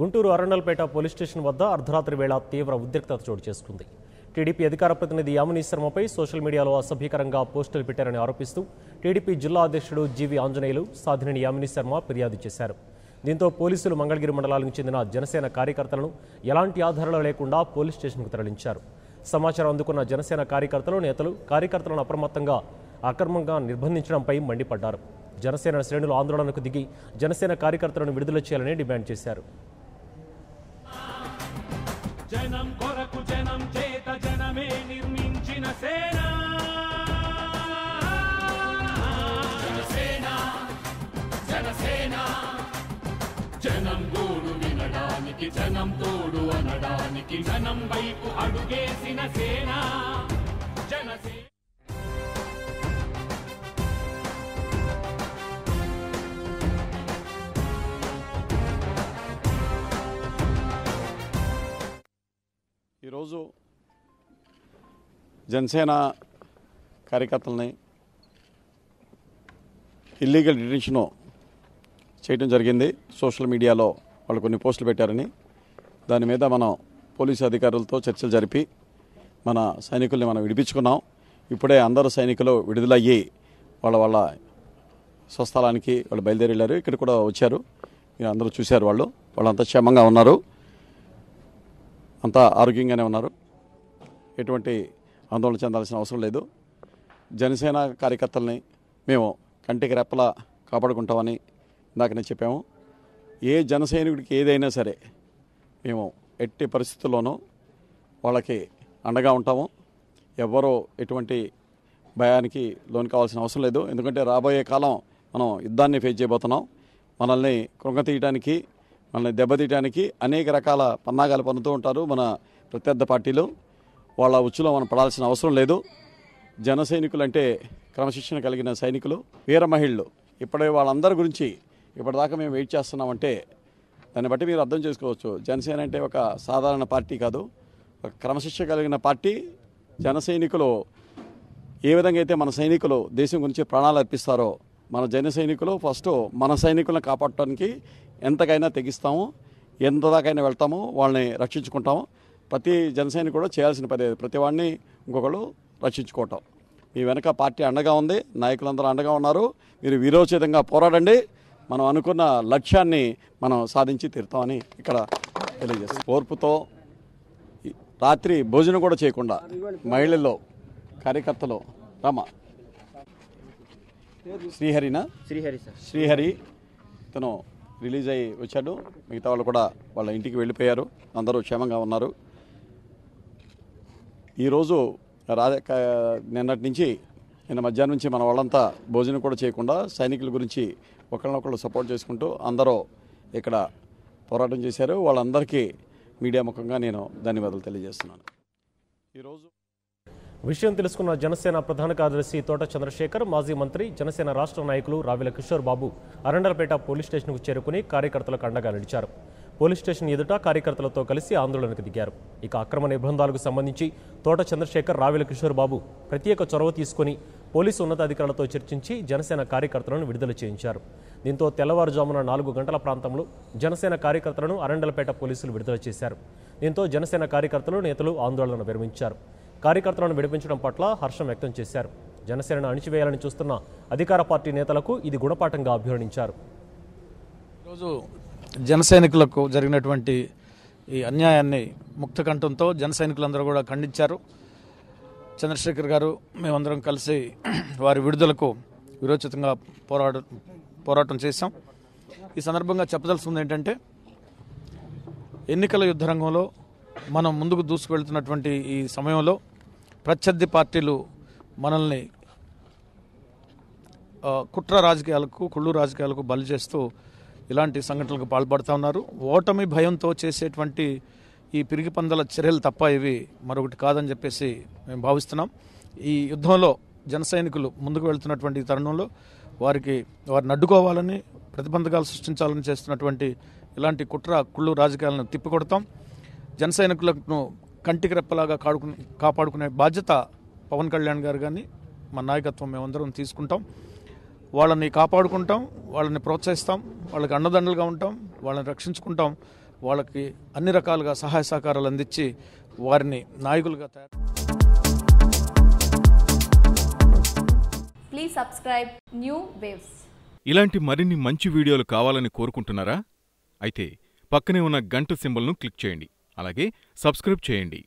Guntur Arundelpet police station వద్ద అర్ధరాత్రి వేళ తీవ్ర ఉద్రిక్తత చోటు చేసుకుంది. టీడీపీ అధికార ప్రతినిధి యామిని శర్మపై సోషల్ మీడియాలో అసభ్యకరంగా పోస్టులు పెట్టారని ఆరోపిస్తూ టీడీపీ జిల్లా అధ్యక్షుడు జీవి ఆంజనేయులు సాధినేని యామిని శర్మ ఫిర్యాదు చేశారు. దీంతో పోలీసులు మంగళగిరి మండలానికి చెందిన జనసేన కార్యకర్తలను ఎలాంటి ఆధారాలు లేకుండా పోలీస్ స్టేషన్కు తరలించారు. సమాచారం అందుకున్న జనసేన నేతలు కార్యకర్తలను అక్రమంగా నిర్బంధించడంపై మండిపడ్డారు. జనసేన శ్రేణులు ఆందోళనకు దిగి జనసేన కార్యకర్తలను విడుదల చేయాలని డిమాండ్ చేశారు. జనం కొరకు జనం చేత జనమే నిర్మించిన సేన జనసేన జనసేన జనం గోడు వినడానికి జనం తోడు అనడానికి జనం వైపు అడుగేసిన సేన జనసేన. ఈరోజు జనసేన కార్యకర్తలని ఇల్లీగల్ డిటెన్షన్ చేయడం జరిగింది. సోషల్ మీడియాలో వాళ్ళు కొన్ని పోస్టులు పెట్టారని దాని మీద మనం పోలీసు అధికారులతో చర్చలు జరిపి మన సైనికుల్ని మనం విడిపించుకున్నాం. ఇప్పుడే అందరూ సైనికులు విడుదలయ్యి వాళ్ళ స్వస్థలానికి వాళ్ళు బయలుదేరి వెళ్ళారు. ఇక్కడ కూడా వచ్చారు, మీరు అందరూ చూశారు. వాళ్ళంతా క్షేమంగా ఉన్నారు, అంతా ఆరోగ్యంగానే ఉన్నారు. ఎటువంటి ఆందోళన చెందాల్సిన అవసరం లేదు. జనసేన కార్యకర్తల్ని మేము కంటికి రెప్పలా కాపాడుకుంటామని ఇందాకనే చెప్పాము. ఏ జనసైనికుడికి ఏదైనా సరే మేము ఎట్టి పరిస్థితుల్లోనూ వాళ్ళకి అండగా ఉంటాము. ఎవ్వరూ ఎటువంటి భయానికి లోను కావాల్సిన అవసరం లేదు. ఎందుకంటే రాబోయే కాలం మనం యుద్ధాన్ని ఫేస్ చేయబోతున్నాం. మనల్ని కృంగతీయడానికి, మనల్ని దెబ్బతీయడానికి అనేక రకాల పన్నాగాలు పన్నుతూ ఉంటారు మన ప్రత్యర్థి పార్టీలు. వాళ్ళ ఉచ్చులో మనం పడాల్సిన అవసరం లేదు. జన సైనికులు అంటే క్రమశిక్షణ కలిగిన సైనికులు, వీర మహిళలు. ఇప్పుడే వాళ్ళందరి గురించి ఇప్పటిదాకా మేము వెయిట్ చేస్తున్నామంటే దాన్ని బట్టి మీరు అర్థం చేసుకోవచ్చు. జనసేన అంటే ఒక సాధారణ పార్టీ కాదు, ఒక క్రమశిక్షణ కలిగిన పార్టీ. జన సైనికులు ఏ విధంగా అయితే మన సైనికులు దేశం గురించి ప్రాణాలు అర్పిస్తారో, మన జన సైనికులు ఫస్ట్ మన సైనికులను కాపాడటానికి ఎంతకైనా తెగిస్తాము, ఎంత దాకైనా వెళ్తాము, వాళ్ళని రక్షించుకుంటాము. ప్రతి జనసైనికుడు కూడా చేయాల్సిన పని ప్రతి వాడిని ఇంకొకళ్ళు రక్షించుకోవటం. మీ వెనక పార్టీ అండగా ఉంది, నాయకులందరూ అండగా ఉన్నారు. మీరు వీరోచితంగా పోరాడండి. మనం అనుకున్న లక్ష్యాన్ని మనం సాధించి తీరుతామని ఇక్కడ తెలియజేస్తాం. ఓర్పుతో రాత్రి భోజనం కూడా చేయకుండా మహిళల్లో కార్యకర్తలు శ్రీహరి తను రిలీజ్ అయ్యి వచ్చాడు. మిగతా వాళ్ళు కూడా వాళ్ళ ఇంటికి వెళ్ళిపోయారు. అందరూ క్షేమంగా ఉన్నారు. ఈరోజు నిన్నటి నుంచి నిన్న మధ్యాహ్నం నుంచి మన వాళ్ళంతా భోజనం కూడా చేయకుండా సైనికుల గురించి ఒకళ్ళనొకళ్ళు సపోర్ట్ చేసుకుంటూ అందరూ ఇక్కడ పోరాటం చేశారు. వాళ్ళందరికీ మీడియా ముఖంగా నేను ధన్యవాదాలు తెలియజేస్తున్నాను. ఈరోజు విషయం తెలుసుకున్న జనసేన ప్రధాన కార్యదర్శి తోట చంద్రశేఖర్, మాజీ మంత్రి, జనసేన రాష్ట్ర నాయకులు రావిల కిషోర్ బాబు అరండల్పేట పోలీస్ స్టేషన్కు చేరుకుని కార్యకర్తలకు అండగా నిలిచారు. పోలీస్ స్టేషన్ ఎదుట కార్యకర్తలతో కలిసి ఆందోళనకు దిగారు. ఇక అక్రమ నిర్బంధాలకు సంబంధించి తోట చంద్రశేఖర్, రావిల కిషోర్ బాబు ప్రత్యేక చొరవ తీసుకుని పోలీసు ఉన్నతాధికారులతో చర్చించి జనసేన కార్యకర్తలను విడుదల చేయించారు. దీంతో తెల్లవారుజామున 4 గంటల ప్రాంతంలో జనసేన కార్యకర్తలను అరండల్పేట పోలీసులు విడుదల చేశారు. దీంతో జనసేన కార్యకర్తలు, నేతలు ఆందోళన విరమించారు. కార్యకర్తలను విడిపించడం పట్ల హర్షం వ్యక్తం చేశారు. జనసేనను అణిచివేయాలని చూస్తున్న అధికార పార్టీ నేతలకు ఇది గుణపాఠంగా అభివర్ణించారు. ఈరోజు జన సైనికులకు జరిగినటువంటి ఈ అన్యాయాన్ని ముక్త కంఠంతో జన సైనికులందరూ కూడా ఖండించారు. చంద్రశేఖర్ గారు, మేమందరం కలిసి వారి విడుదలకు విరోచితంగా పోరాటం చేశాం. ఈ సందర్భంగా చెప్పదలుచుకుంది ఏంటంటే, ఎన్నికల యుద్ధ రంగంలో మనం ముందుకు దూసుకువెళ్తున్నటువంటి ఈ సమయంలో ప్రత్యర్థి పార్టీలు మనల్ని కుట్ర రాజకీయాలకు, కుళ్ళు రాజకీయాలకు బలి చేస్తూ ఇలాంటి సంఘటనలకు పాల్పడుతూ ఉన్నారు. ఓటమి భయంతో చేసేటువంటి ఈ పిరికి పందల చర్యలు తప్ప ఇవి మరొకటి కాదని చెప్పేసి మేము భావిస్తున్నాం. ఈ యుద్ధంలో జన సైనికులు ముందుకు వెళ్తున్నటువంటి తరుణంలో వారిని అడ్డుకోవాలని, ప్రతిబంధకాలు సృష్టించాలని చేస్తున్నటువంటి ఇలాంటి కుళ్ళు రాజకీయాలను తిప్పికొడతాం. జన సైనికులను కంటికి రెప్పలాగా కాపాడుకునే బాధ్యత పవన్ కళ్యాణ్ గారు కానీ మా నాయకత్వం మేమందరం తీసుకుంటాం. వాళ్ళని కాపాడుకుంటాం, వాళ్ళని ప్రోత్సహిస్తాం, వాళ్ళకి అండదండలుగా ఉంటాం, వాళ్ళని రక్షించుకుంటాం. వాళ్ళకి అన్ని రకాలుగా సహాయ సహకారాలు అందించి వారిని నాయకులుగా తయారు. Please subscribe New Waves. ఇలాంటి మరిన్ని మంచి వీడియోలు కావాలని కోరుకుంటున్నారా? అయితే పక్కనే ఉన్న గంట సింబల్ను క్లిక్ చేయండి. అలాగే సబ్స్క్రైబ్ చేయండి.